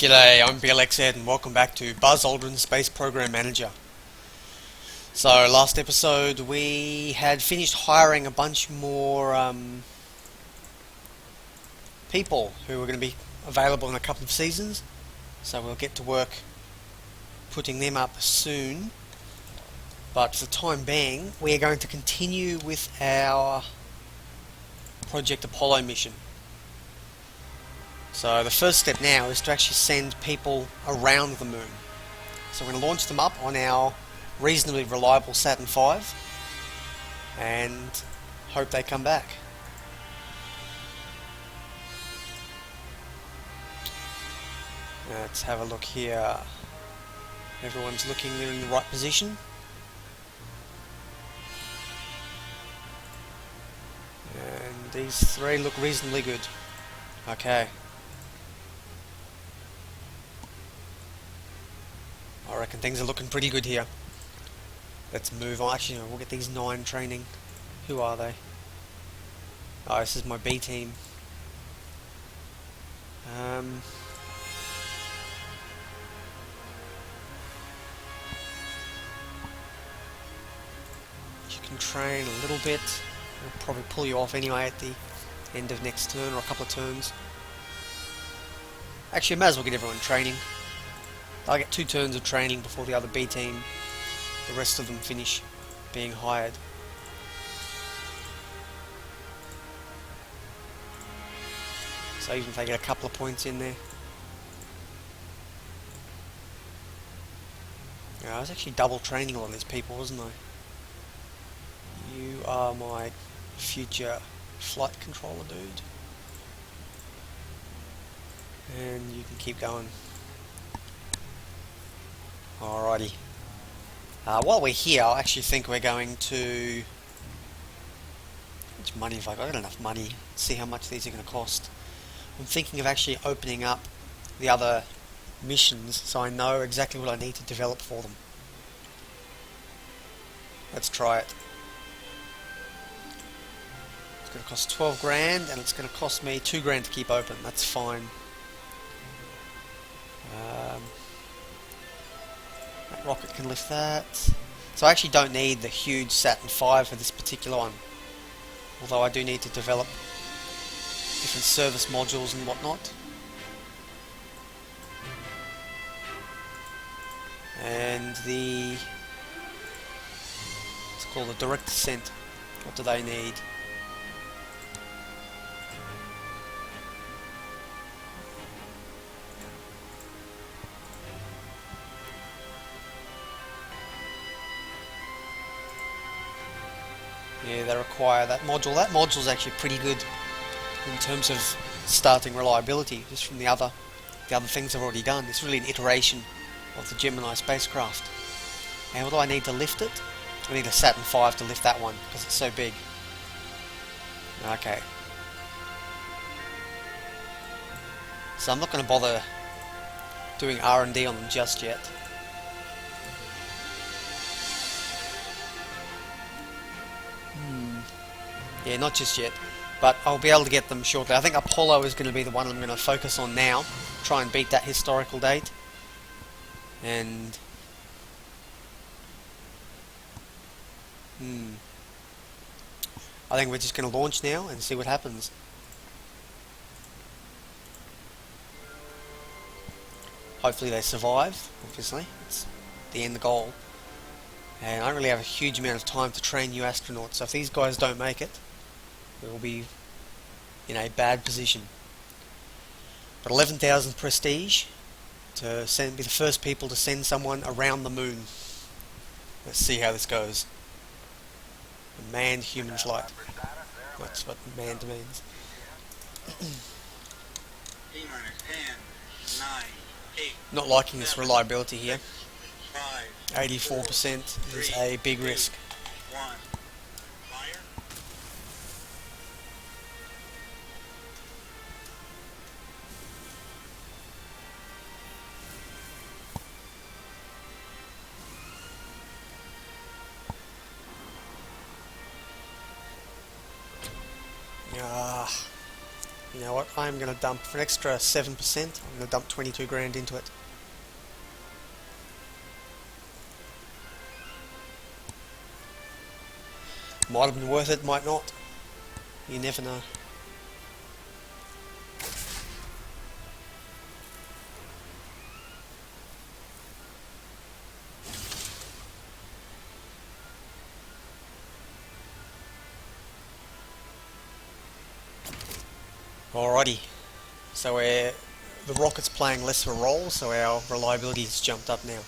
G'day, I'm Blxz and welcome back to Aldrin Space Program Manager. So last episode we had finished hiring a bunch more people who were going to be available in a couple of seasons. So we'll get to work putting them up soon. But for the time being, we are going to continue with our Project Apollo mission. So the first step now is to actually send people around the moon. So we're going to launch them up on our reasonably reliable Saturn V and hope they come back. Let's have a look here. Everyone's looking in the right position. And these three look reasonably good. Okay. I reckon things are looking pretty good here. Let's move on. Actually, no, we'll get these 9 training. Who are they? Oh, this is my B team. You can train a little bit. I'll probably pull you off anyway at the end of next turn or a couple of turns. Actually, I might as well get everyone training. I'll get 2 turns of training before the other B team, the rest of them finish being hired. So even if they get a couple of points in there. Yeah, I was actually double training a lot of these people, wasn't I? You are my future flight controller dude. And you can keep going. Alrighty. While we're here, I actually think we're going to... How much money have I got? I got enough money. See how much these are going to cost. I'm thinking of actually opening up the other missions so I know exactly what I need to develop for them. Let's try it. It's going to cost 12 grand and it's going to cost me 2 grand to keep open. That's fine. That rocket can lift that. So I actually don't need the huge Saturn V for this particular one. Although I do need to develop different service modules and whatnot. And the... it's called a direct descent. What do they need? Yeah, they require that module. That module's actually pretty good in terms of starting reliability, just from the other things I've already done. It's really an iteration of the Gemini spacecraft. And what do I need to lift it? I need a Saturn V to lift that one because it's so big. Okay. So I'm not going to bother doing R&D on them just yet. Yeah, not just yet, but I'll be able to get them shortly. I think Apollo is going to be the one I'm going to focus on now. Try and beat that historical date. And... I think we're just going to launch now and see what happens. Hopefully they survive, obviously. It's the end goal. And I don't really have a huge amount of time to train new astronauts, so if these guys don't make it, we'll be in a bad position. But 11,000 prestige to be the first people to send someone around the moon. Let's see how this goes. A manned human flight. That's what manned means. 8. Not liking this reliability here. 84% is a big risk. 1. Fire. Ah, You know what? I'm going to dump for an extra 7%. I'm going to dump 22 grand into it. Might have been worth it, might not. You never know. Alrighty, so the rocket's playing less of a role, so our reliability has jumped up now.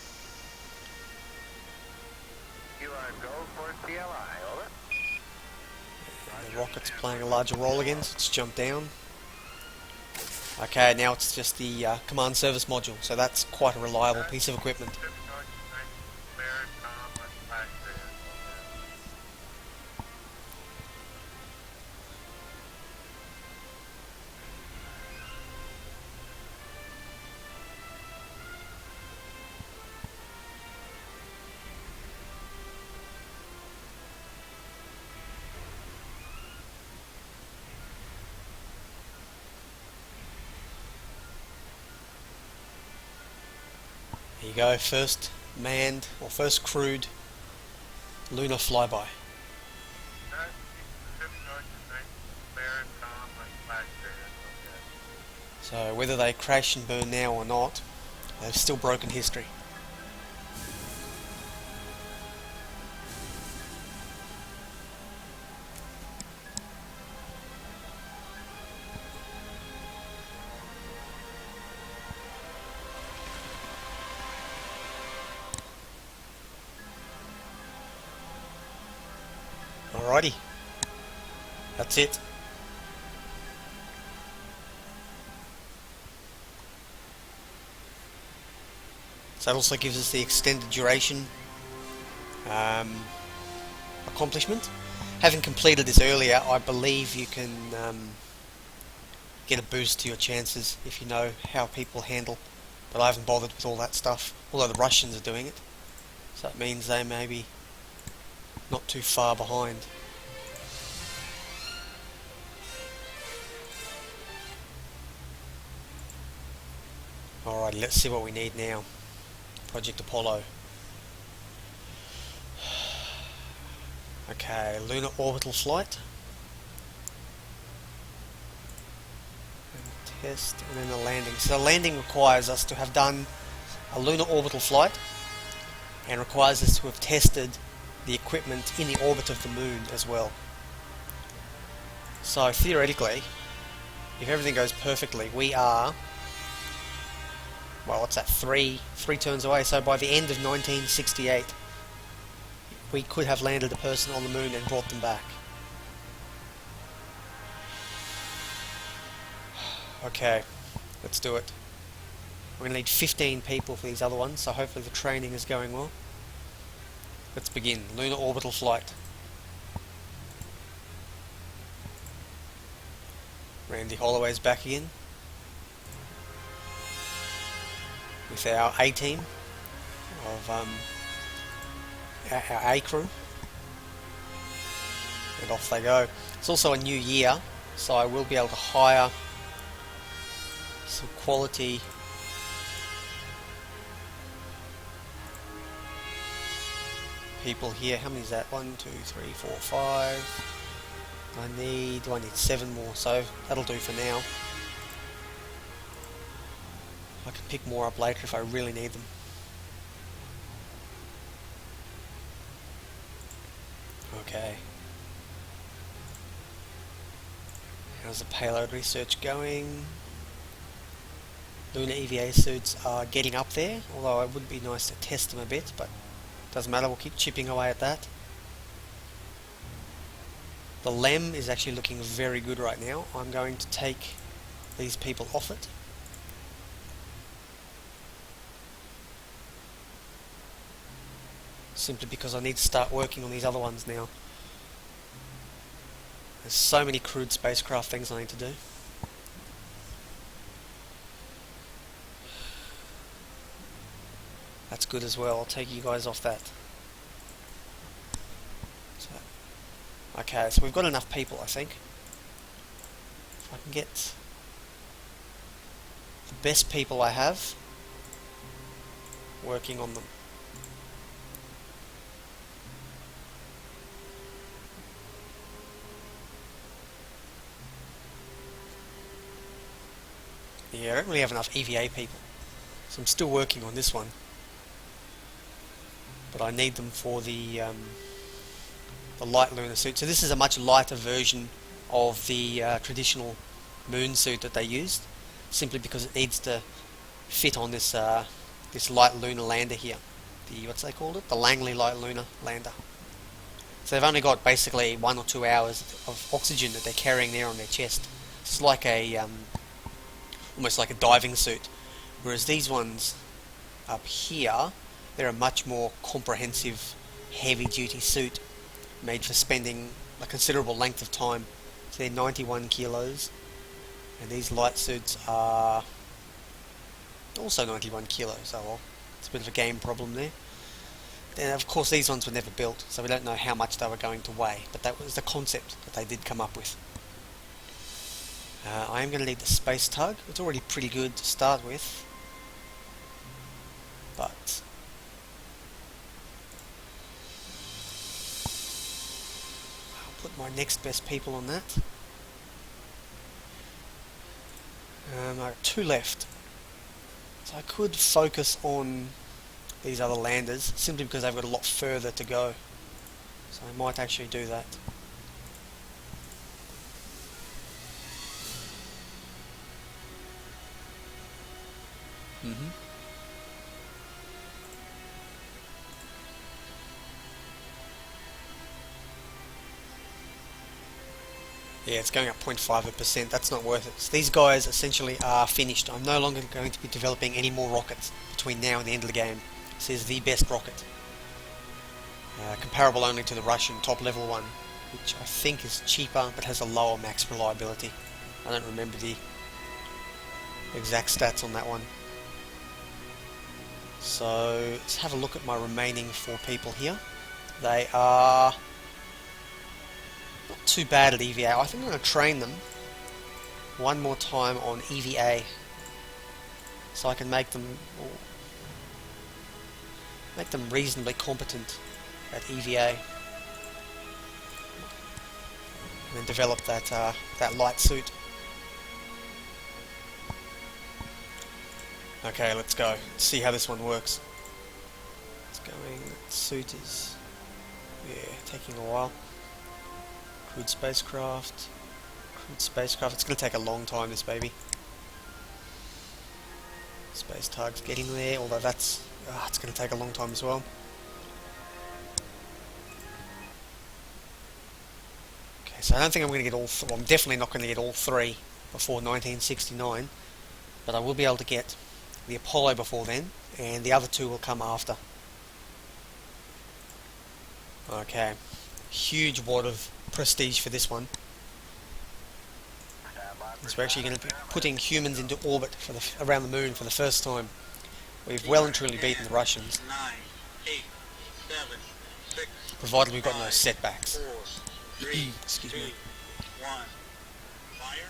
You are go for CLI, over. The rocket's playing a larger role again, so it's jumped down. Okay, now it's just the command service module, so that's quite a reliable piece of equipment. There you go, first manned, or first crewed lunar flyby. So whether they crash and burn now or not, they've still broken history. Alrighty, that's it. So that also gives us the extended duration accomplishment. Having completed this earlier, I believe you can get a boost to your chances if you know how people handle, but I haven't bothered with all that stuff, although the Russians are doing it, so it means they may be not too far behind. Alrighty, let's see what we need now. Project Apollo. Okay, lunar orbital flight. And test, and then the landing. So the landing requires us to have done a lunar orbital flight, and requires us to have tested the equipment in the orbit of the moon as well. So theoretically, if everything goes perfectly, we are, well, what's that, three turns away. So by the end of 1968, we could have landed a person on the moon and brought them back. Okay, let's do it. We're going to need 15 people for these other ones, so hopefully the training is going well. Let's begin. Lunar orbital flight. Randy Holloway's back again with our A team of our A crew, and off they go. It's also a new year, so I will be able to hire some quality people here. How many is that? 1, 2, 3, 4, 5. I need 7 more, so that'll do for now. I can pick more up later if I really need them. Okay. How's the payload research going? Lunar EVA suits are getting up there, although it would be nice to test them a bit, but doesn't matter, we'll keep chipping away at that. The LEM is actually looking very good right now. I'm going to take these people off it. Simply because I need to start working on these other ones now. There's so many crewed spacecraft things I need to do. That's good as well. I'll take you guys off that. Okay, so we've got enough people, I think. If I can get best people I have working on them. Yeah, I don't really have enough EVA people, so I'm still working on this one. But I need them for the light lunar suit. So this is a much lighter version of the traditional moon suit that they used, simply because it needs to fit on this this light lunar lander here. The what's they called it? The Langley light lunar lander. So they've only got basically 1 or 2 hours of oxygen that they're carrying there on their chest. It's like a almost like a diving suit, whereas these ones up here, they're a much more comprehensive, heavy-duty suit made for spending a considerable length of time. So they're 91 kilos, and these light suits are also 91 kilos. Oh well, it's a bit of a game problem there. And of course these ones were never built, so we don't know how much they were going to weigh, but that was the concept that they did come up with. I am going to need the space tug. It's already pretty good to start with, but I'll put my next best people on that. I've got 2 left, so I could focus on these other landers simply because they've got a lot further to go, so I might actually do that. Yeah, it's going up 0.5%. That's not worth it. So these guys essentially are finished. I'm no longer going to be developing any more rockets between now and the end of the game. This is the best rocket. Comparable only to the Russian top level one, which I think is cheaper but has a lower max reliability. I don't remember the exact stats on that one. So let's have a look at my remaining 4 people here. They are not too bad at EVA. I think I'm going to train them one more time on EVA, so I can make them reasonably competent at EVA, and then develop that that light suit. Okay, let's go. Let's see how this one works. It's going. That suit is taking a while. Crewed spacecraft. Crewed spacecraft. It's going to take a long time, this baby. Space tug's getting there, although that's it's going to take a long time as well. Okay, so I don't think I'm going to get all. Well, I'm definitely not going to get all 3 before 1969, but I will be able to get the Apollo before then, and the other 2 will come after. Okay, huge wad of prestige for this one. So we're actually going to be putting humans into orbit for around the moon for the first time. We've well and truly beaten the Russians, 9, 8, 7, 6, provided we've got no setbacks. 4, 3, Excuse 2, me. 1. Fire.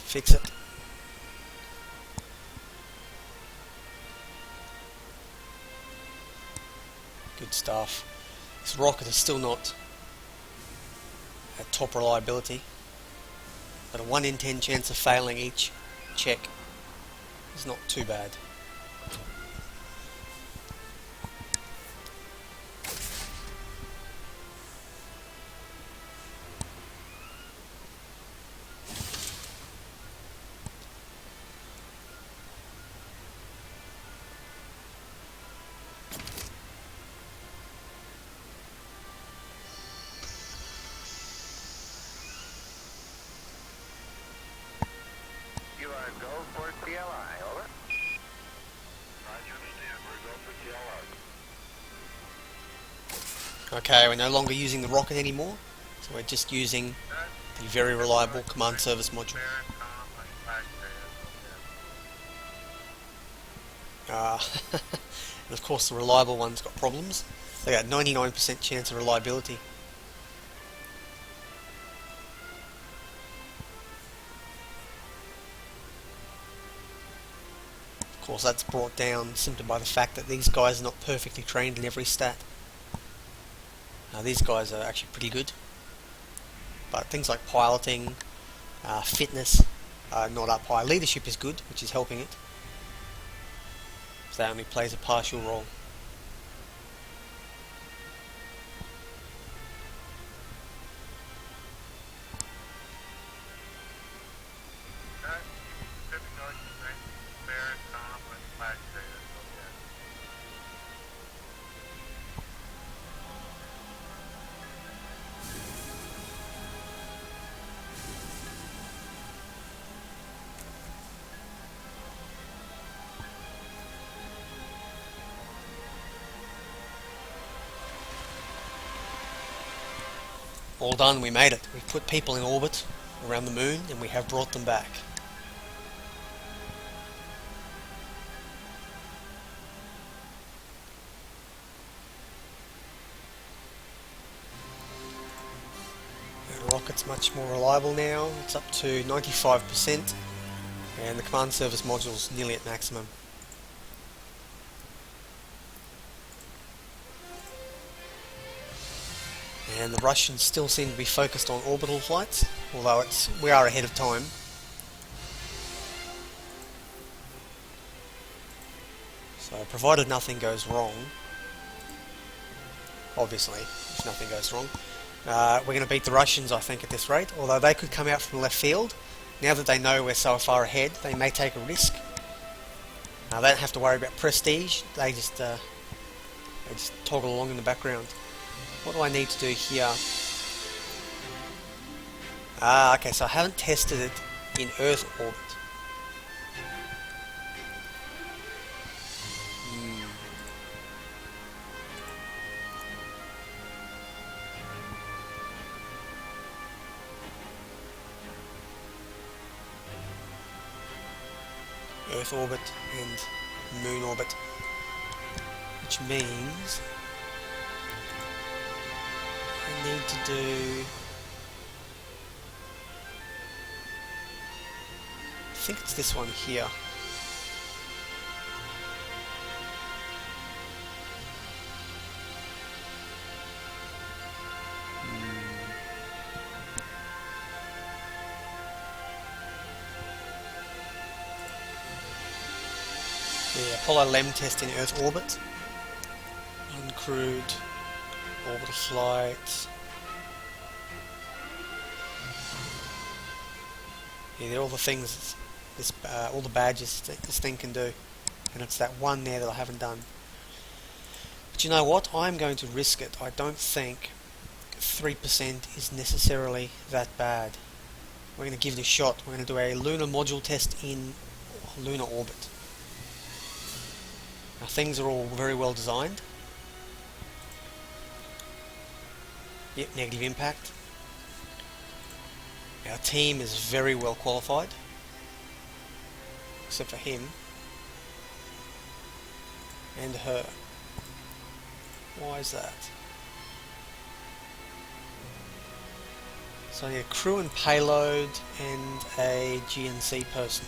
Fix it. Good stuff. This rocket is still not at top reliability, but a 1 in 10 chance of failing each check is not too bad. You are go for CLI, over. Roger, understand. We're go for CLI. Okay, we're no longer using the rocket anymore, so we're just using the very reliable command service module. And of course the reliable one's got problems. They got 99% chance of reliability. Of course, that's brought down simply by the fact that these guys are not perfectly trained in every stat. These guys are actually pretty good, but things like piloting, fitness are not up high. Leadership is good, which is helping it. So that only plays a partial role. All done, we made it. We've put people in orbit around the moon and we have brought them back. The rocket's much more reliable now. It's up to 95% and the command service module's nearly at maximum. And the Russians still seem to be focused on orbital flights, although we are ahead of time. So provided nothing goes wrong, obviously, if nothing goes wrong, we're going to beat the Russians, I think, at this rate, although they could come out from left field. Now that they know we're so far ahead, they may take a risk. They don't have to worry about prestige, they just toggle along in the background. What do I need to do here? Okay, so I haven't tested it in Earth orbit. Earth orbit and Moon orbit, which means I need to do, I think it's this one here. Yeah, Apollo LEM test in Earth orbit, uncrewed orbital flight. Yeah, they're all the things all the badges this thing can do, and it's that one there that I haven't done. But you know what? I'm going to risk it. I don't think 3% is necessarily that bad. We're going to give it a shot. We're going to do a lunar module test in lunar orbit. Now, things are all very well designed. Yep, negative impact. Our team is very well qualified, except for him and her. Why is that? So I need a crew and payload and a GNC person.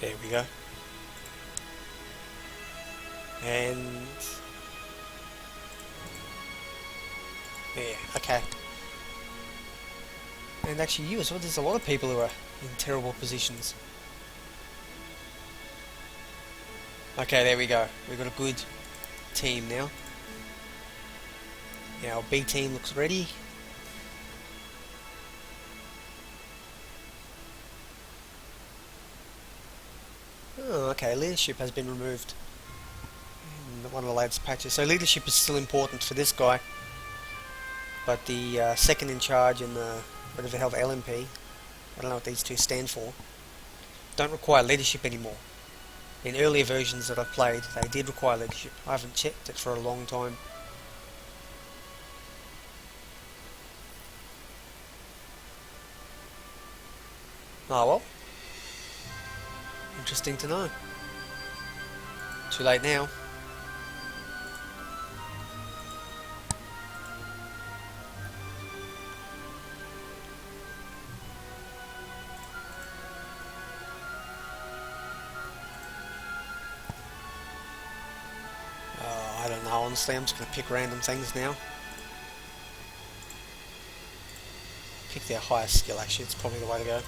There we go. And yeah, okay. And actually you as well, there's a lot of people who are in terrible positions. Okay, there we go. We've got a good team now. Our B team looks ready. Oh, okay, leadership has been removed in one of the latest patches. So leadership is still important for this guy, but the second in charge and the whatever the hell, the LMP, I don't know what these two stand for, don't require leadership anymore. In earlier versions that I've played, they did require leadership. I haven't checked it for a long time. Oh well. Interesting to know. Too late now. I don't know, honestly. I'm just going to pick random things now. Pick their highest skill, actually. It's probably the way to go.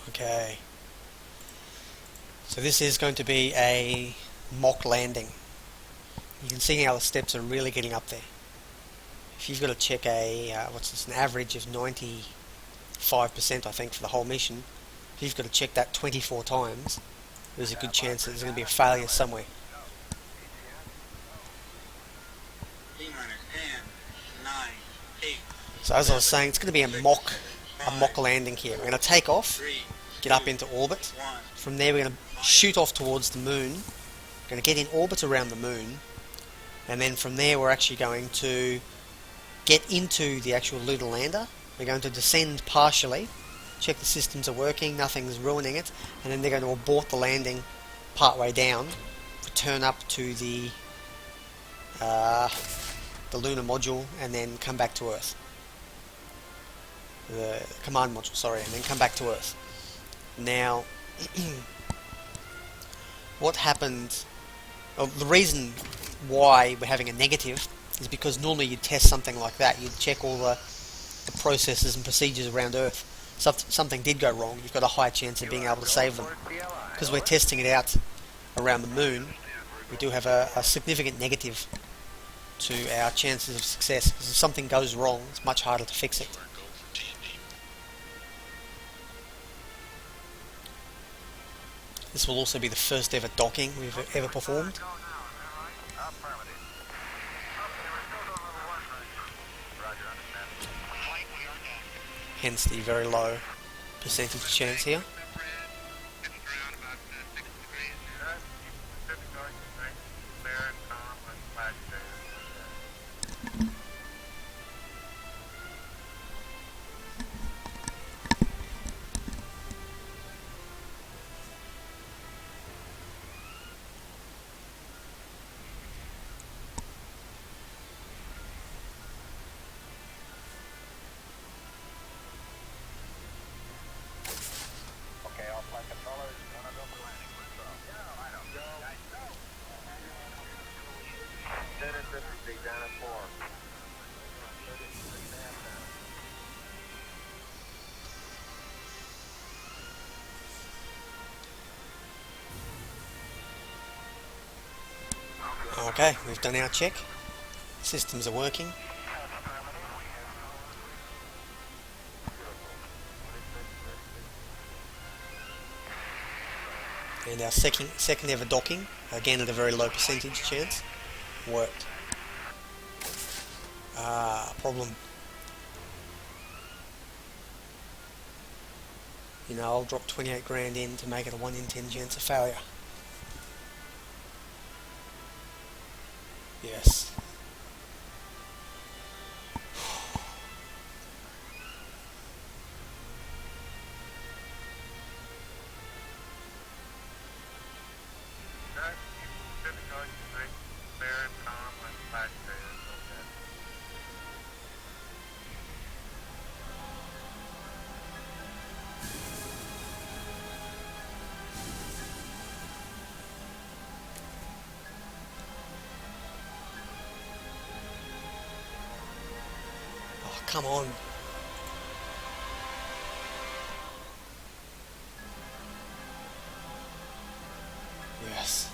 Okay. So this is going to be a mock landing. You can see how the steps are really getting up there. If you've got to check a, what's this, an average of 95% I think for the whole mission, if you've got to check that 24 times, there's a good chance that there's going to be a failure somewhere. T-minus 10, 9, 8, So as I was saying, it's going to be a mock landing here. We're going to take off, 3, get up into orbit. 1. From there we're going to shoot off towards the moon. We're going to get in orbit around the moon. And then from there we're actually going to get into the actual lunar lander. We're going to descend partially, check the systems are working, nothing's ruining it, and then they're going to abort the landing partway down, return up to the lunar module, and then come back to Earth. The command module, sorry, and then come back to Earth. Now, what happened? Well, the reason why we're having a negative is because normally you'd test something like that. You'd check all the processes and procedures around Earth. Something did go wrong, you've got a high chance of being able to save them. Because we're testing it out around the moon, we do have a significant negative to our chances of success. Because if something goes wrong, it's much harder to fix it. This will also be the first ever docking we've ever performed. Hence the very low percentage chance here. Okay, we've done our check. Systems are working. And our second ever docking, again at a very low percentage chance, worked. Problem. You know, I'll drop 28 grand in to make it a 1 in 10 chance of failure. Yes. Come on. Yes.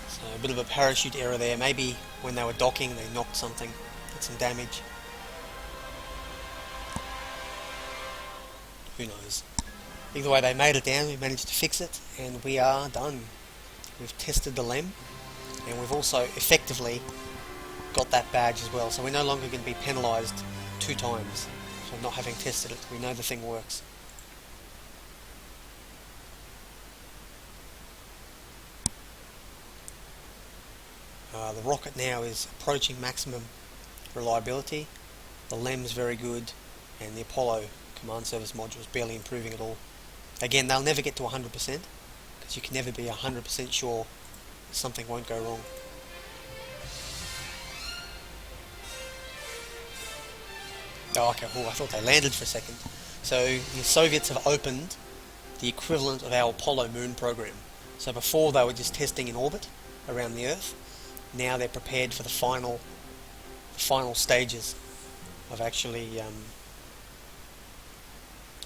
So a bit of a parachute error there. Maybe when they were docking they knocked something, did some damage. Who knows? Either way, they made it down, we managed to fix it, and we are done. We've tested the LEM, and we've also effectively got that badge as well, so we're no longer going to be penalised 2 times for not having tested it. We know the thing works. The rocket now is approaching maximum reliability, the LEM is very good, and the Apollo command service module is barely improving at all. Again, they'll never get to 100%, because you can never be 100% sure something won't go wrong. Oh, okay, I thought they landed for a second. So the Soviets have opened the equivalent of our Apollo moon program. So before they were just testing in orbit around the Earth, now they're prepared for the final stages of actually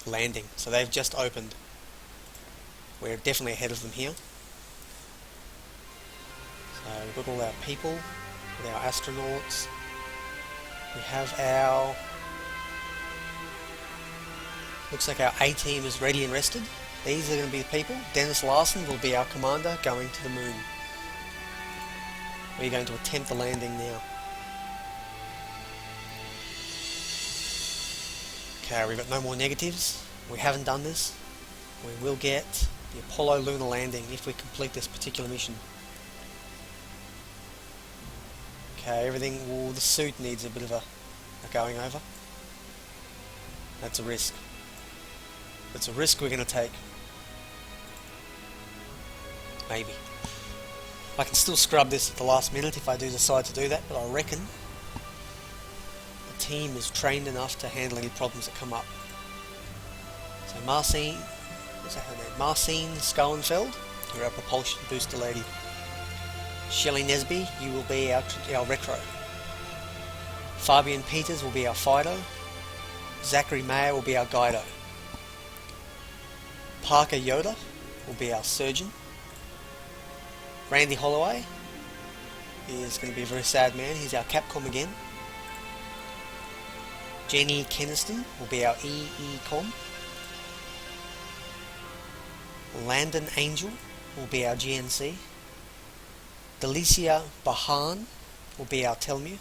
landing. So they've just opened. We're definitely ahead of them here. So we've got all our people, with our astronauts. We have our... Looks like our A-team is ready and rested. These are going to be the people. Dennis Larson will be our commander going to the moon. We're going to attempt the landing now. Okay, we've got no more negatives. We haven't done this. We will get the Apollo lunar landing if we complete this particular mission. Okay, the suit needs a bit of a going over. That's a risk. It's a risk we're going to take. Maybe. I can still scrub this at the last minute if I do decide to do that, but I reckon the team is trained enough to handle any problems that come up. So Marcine, what's that her name? Marcine Schoenfeld, you're our propulsion booster lady. Shelley Nesby, you will be our retro. Fabian Peters will be our Fido. Zachary Mayer will be our Guido. Parker Yoda will be our surgeon. Randy Holloway is going to be a very sad man. He's our Capcom again. Jenny Keniston will be our EECOM. Landon Angel will be our GNC. Delicia Bahan will be our Telmu.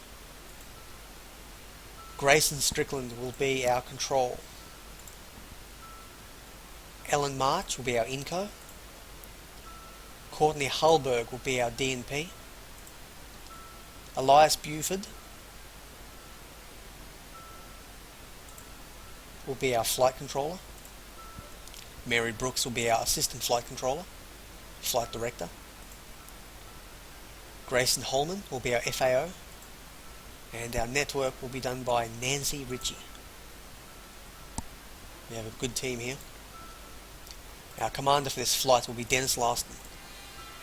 Grayson Strickland will be our control. Ellen March will be our Inco. Courtney Hulberg will be our DNP. Elias Buford will be our flight controller. Mary Brooks will be our assistant flight controller, flight director. Grayson Holman will be our FAO, and our network will be done by Nancy Ritchie. We have a good team here. Our commander for this flight will be Dennis Larson.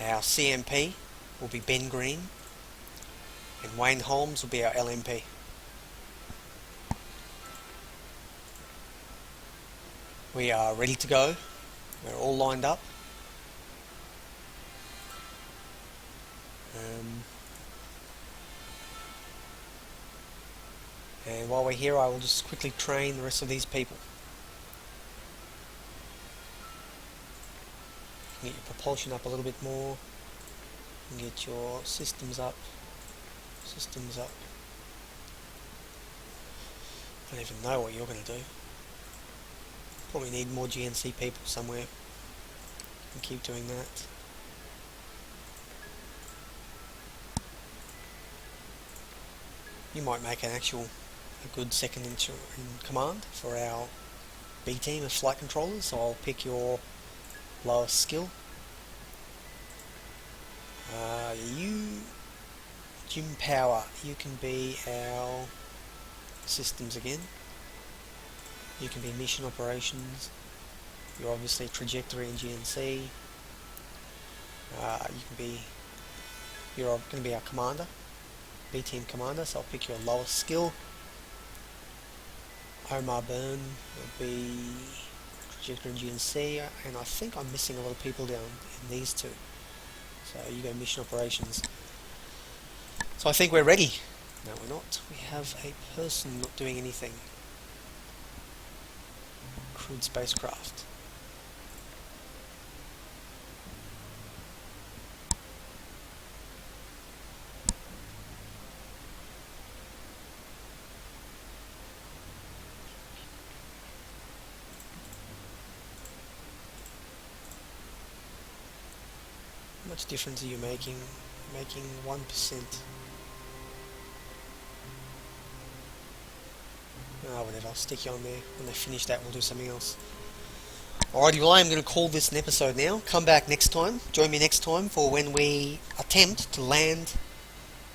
Our CMP will be Ben Green, and Wayne Holmes will be our LMP. We are ready to go. We're all lined up. And while we're here, I will just quickly train the rest of these people. Get your propulsion up a little bit more, and get your systems up. I don't even know what you're going to do. Probably need more GNC people somewhere, and keep doing that. You might make a good second in command for our B team of flight controllers, so I'll pick your lowest skill. You, Jim Power, you can be our systems again. You can be mission operations. You're obviously trajectory and GNC. You're going to be our commander, B team commander, so I'll pick your lowest skill. Omar Byrne would be projector and GNC, and I think I'm missing a lot of people down in these two. So you go mission operations. So I think we're ready. No, we're not. We have a person not doing anything. Crewed spacecraft. How much difference are you making? Making 1%. Oh, whatever, I'll stick you on there. When they finish that, we'll do something else. Alrighty, well, I'm going to call this an episode now. Come back next time. Join me next time for when we attempt to land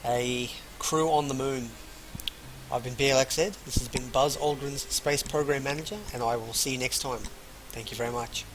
a crew on the moon. I've been Blxz. This has been Buzz Aldrin's Space Program Manager, and I will see you next time. Thank you very much.